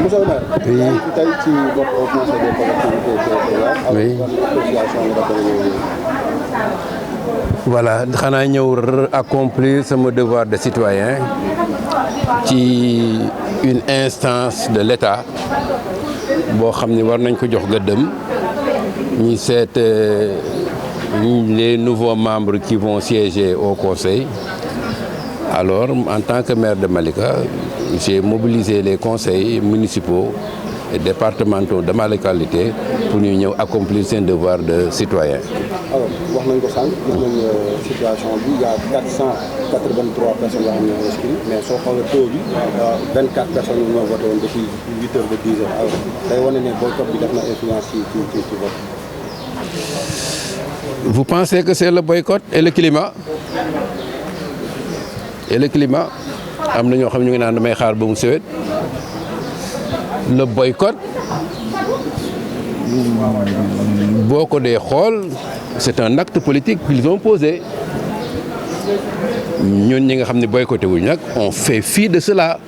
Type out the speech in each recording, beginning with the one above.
monsieur le maire. Oui. tey ci votre conseil des collectivités territoriales. Oui. Voilà xanaa ñëw accomplir sama devoir de citoyen ci une instance de l'État boo xam ni war nañ ko jox gëddëm ñi seet les nouveaux membres qui vont siéger au conseil. Alors en tant que maire de Malika, j'ai mobilisé les conseils municipaux et départementaux de ma localité pour ñu ñëw accomplir seen devoir de citoyen. alors wax nañ ko sànq gis nañ situation bi il y a 483 personnes yoo xam ne ñoo inscrits mais soo xoolee taux bi 24 personnes ñoo voté woon depuis 8 heures ba 10 heures alors day wane ne boycott bi def na influence ci vote. Vous pensez que c'est le boycott et le climat? Et le climat am na ñoo xam ñu ngi naan damay xaar ba mu sewet. Le boycott boo ko dee xool c'est un acte politique qu'ils ont posé ñun ñi nga xam ne boycotté wuñ nag on fait fi de cela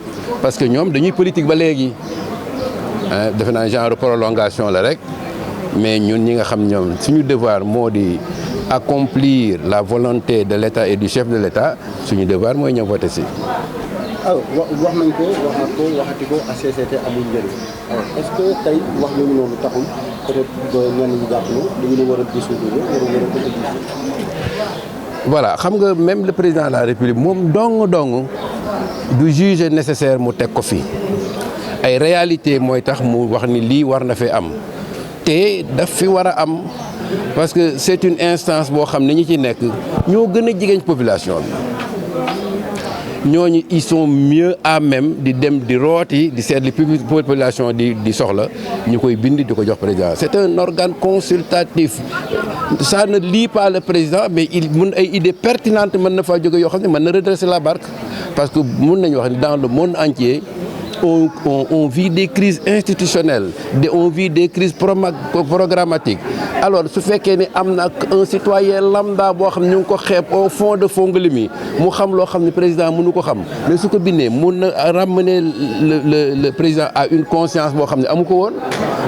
parce que ñoom dañuy politique ba léegi defe naa genre prolongation la rek mais ñun ñi nga xam ñoom suñu devoir moo di accomplir la volonté de l'État et du chef de l'État suñu devoir mooy ñëw voté si. alors wax nañ ko waxaat ko waxati ko HCCT amul njëriñ alors est-ce que tey wax nañu noonu taxul peut-être ñenn ñi jàpp ne dañu war a dissoudre voilà xam nga même le président de la République moom dong du juge nécessaire mu teg ko fi ay réalité mooy tax mu wax ni lii war na fi am te daf fi war a am parce que c'est une instance boo xam ne ñi ci nekk ñoo gën a jigéen population bi ñooñu ils sont mieux à même di dem di rooti di seet li population di soxla ñu koy bind di ko jox président c'est un organe consultatif ça ne lie pas le président mais il mun ay idées pertinentes mën na faa jóge yoo xam ne mën na redresser la barque parce que mun nañu wax ni dans le monde entier on vit des crises institutionnelles on vit des crises programmatiques alors su fekkee ne am na un citoyen lambda boo xam ne ñu ngi ko xeeb au fond de Fongolimbi mu xam loo xam ne président mënu ko xam mais su ko bindee mun na ramener le président à une conscience boo xam ne amu ko woon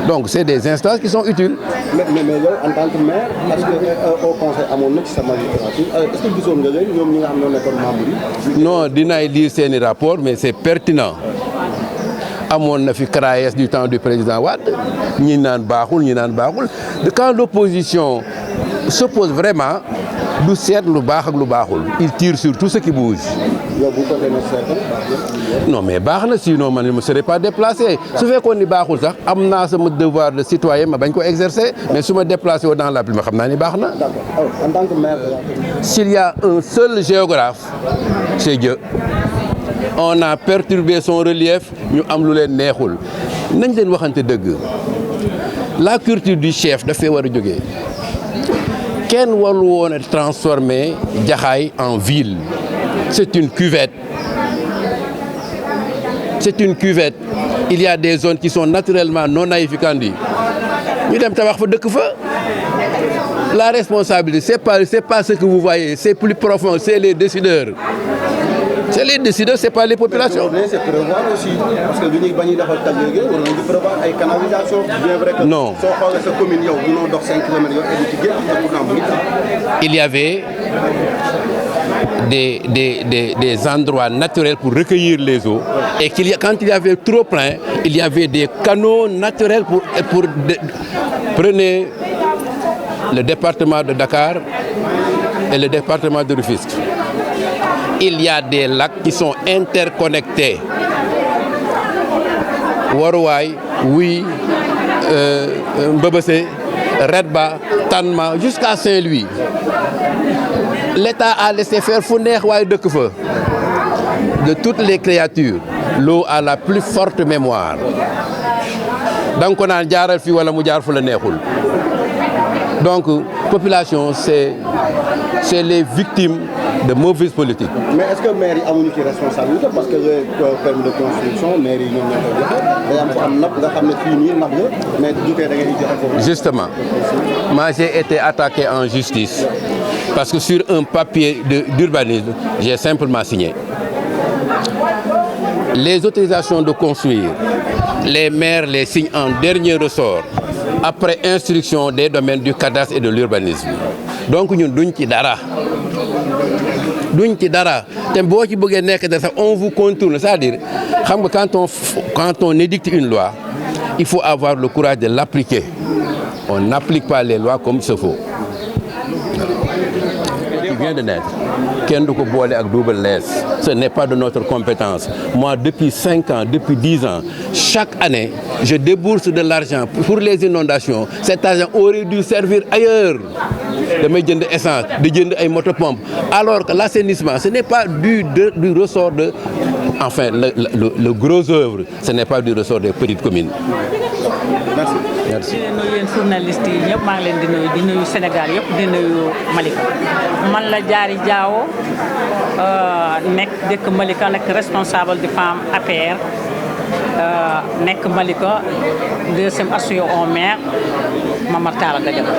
donc c'est des instances qui sont utiles. mais yow en tant que maire parce que au conseil amoon na ci sa magistrature est-ce que gisoon nga leen ñoom ñi nga xam ne nekkoon membres yi. non dinaay lire seeni rapport mais c'est pertinent. amoon na fi CRAES du temps du président Wade ñi naan baaxul quand l'opposition s'oppose vraiment du seet lu baax ak lu baaxul il tire sur tout ce qui bouge. yow bu ko demee seet non mais baax na sinon man je ne serais pas déplacé su fekkoon ni baaxul sax am naa sama devoir de citoyen ma bañ ko exercer mais su ma déplacé wu dans la pluie ma xam naa ni baax na. d'accord en tant que maire. s'il y a un seul géographe c'est Dieu. On a perturbé son relief ñu am lu leen neexul nañ leen waxante dëgg la culture du chef dafay war a jógee kenn warul woon a transformer Jaxaay en ville c'est une cuvette il y a des zones qui sont naturellement non aedificandi ñu dem tabax fa dëkk fa la responsabilité c'est pas ce que vous voyez c'est plus profond c'est les décideurs. C'est les décideurs, c'est pas les populations. Mais c'est prévoir aussi parce que bi ñuy bañ a defal tali yooyu war nañu prévoir ay canalisation bien vrai que. Non. soo xoolee sa commune yow mënoo dox 5 kilomètres yow egg ci géej te pourtant mu ngi taw. Il y avait des endroits naturels pour recueillir les eaux et quand il y avait trop plein, il y avait des canaux naturels pour prenez le département de Dakar et le département de Rufisque. Il y a des lacs qui sont interconnectés. Waruwaay, Ouy, Mbebessé, Redba, Tanma, jusqu'à Saint-Louis. L'État a laissé faire fu neex waaye dëkk fa. De toutes les créatures, l'eau a la plus forte mémoire. Donc on a jaaral fii wala mu jaar fu la neexul. Donc population c'est les victimes de mauvaise politique. Mais est-ce que maire yi amuñu ci responsabilité parce que le permis de construction maire yi ñoom ñoo koy joxe day am ko am napp nga xam ne fii nii napp la mais du tee da ngay joxe foofu. Justement, moi j'ai été attaqué en justice parce que sur un papier d'urbanisme, j'ai simplement signé. Les autorisations de construire les maires les signent en dernier ressort après instruction des domaines du cadastre et de l'urbanisme. Donc ñun duñ ci dara te boo ci bëggee nekk da sax on vous contourne, c'est-à-dire xam nga quand on édicte une loi, il faut avoir le courage de l'appliquer. On n'applique pas les lois comme il se faut. Qui vient de naître, kenn du ko boole ak double less. Ce n'est pas de notre compétence. Moi, depuis 5 ans, depuis 10 ans, chaque année, je débourse de l'argent pour les inondations. Cet argent aurait dû servir ailleurs. damay jënd essence di jënd ay motopompe, alors que l'assainissement ce n'est pas du ressort de, enfin le gros œuvre, ce n'est pas du ressort des petites communes. Merci. Merci. di nuyu yéen journalistes yi ñëpp maa ngi leen di nuyu Sénégal yëpp di nuyu Malika. Man la Diary Diawo nekk dëkk Malika, nekk responsable de femme APR, nekk Malika, deuxième associé au maire Mame Talla Gadiaga.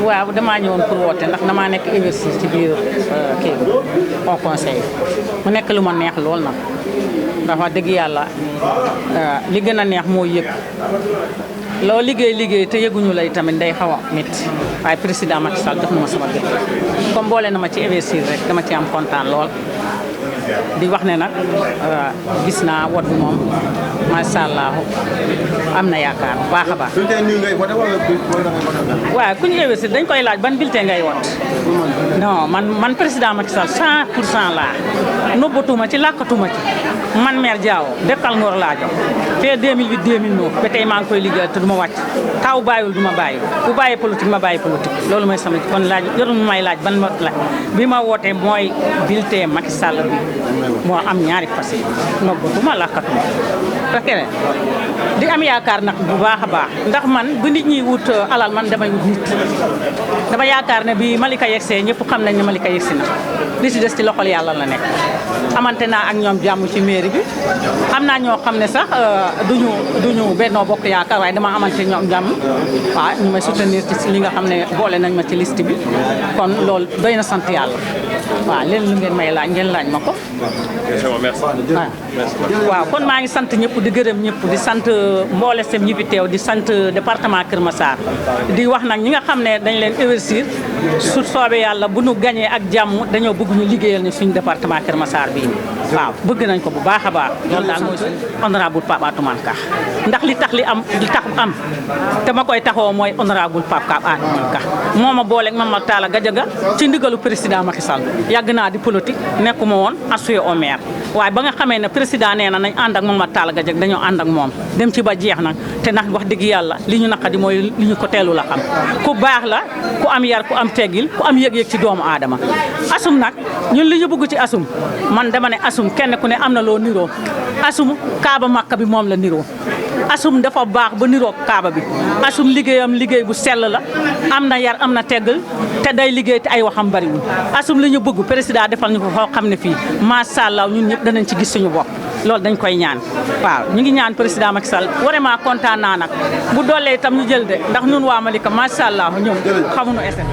waaw damaa ñëwoon pour woote ndax damaa nekk investir ci biir kii au conseil mu nekk lu ma neex lool nag ndax wax dëgg yàlla li gën a neex moo yëg loo liggéey te yëguñu lay tamit day xaw a métti waaye président Macky Sall jox na ma sama gët comme boole na ma ci investir rek dama ci am kontaan lool di wax ne nag gis naa wot bi moom macha allah am na yaakaar bu baax a baax. waaw ku ñu investir dañ koy laaj ban bulletin ngay wot non man président Macky Sall 100% laa nëbbatuma ci làkkatuma ci man maire Diawo Dekkal Ngor laa jox fee 2008 2009 ba tey maa ngi koy liggéeyal te du ma wàcc taw bàyyiwul du ma bàyyi bu bàyyi politique ma bàyyi politique loolu mooy sama kon laaj jarul may laaj ban mot la bi ma wootee mooy bulletin Macky Sall bi moo am ñaari fas yi nëbbatuma làkkatuma rek di am yaakaar nag bu baax a baax ndax man bu nit ñi wut alal man damay wut nit dama yaakaar ne bi Malika yegsee ñëpp xam nañ ne Malika yegsi na li si des ci loxol yàlla la nekk amante naa ak ñoom jàmm ci mairie bi am naa ñoo xam ne sax duñu Benno Bokk Yaakaar waaye dama amante ñoom jàmm waaw ñu may soutenir ci li nga xam ne boole nañ ma ci liste bi kon loolu doy na sant yàlla waaw leen lu ngeen may laaj ngeen laaj ma ko waaw kon maa ngi sant ñëpp di gërëm ñëpp di sant mboole sem ñi fi teew di sant département Kër Massar di wax nag ñi nga xam ne dañ leen investir su soobee yàlla bu nu gañee ak jàmm dañoo bëgg ñu liggéeyal ñu suñu département Kër Massar bii waaw bëgg nañ ko bu baax a baax loolu daal mooy suñu honorable Pape Atoumane Ka ndax li tax am te ma koy taxoo mooy honorable Pape Atoumane Ka moo ma booleeg Mame Talla Gadiaga ci ndigalu président Macky Sall yàgg naa di politique nekkuma woon associé au maire waaye ba nga xamee ne président nee na nañ ànd ak Mame Talla Gadiaga dañoo ànd ak moom dem ci ba jeex nag te nag wax dëgg yàlla li ñu naqadi mooy li ñu ko teelu la xam ku baax la ku am yar ku am teggil ku am yëg-yëg ci doomu aadama asum nag ñun li ñu bëgg ci asum man dama ne asum kenn ku ne am na loo niroo asum kaaba makka bi moom la niroo asum dafa baax ba niroo kaaba bi asum liggéeyam liggéey bu sell la am na yar am na teggal te day liggéey te ay waxam bariwul asum li ñu bëgg président defal ñu ko foo xam ne fii macha allah ñun ñëpp danañ ci gis suñu bopp loolu dañ koy ñaan waaw ñu ngi ñaan président Macky Sall vraiment kontaan naa nag bu doolee itam ñu jël de ndax ñun waa Malika macha allah ñoom xamuñu essai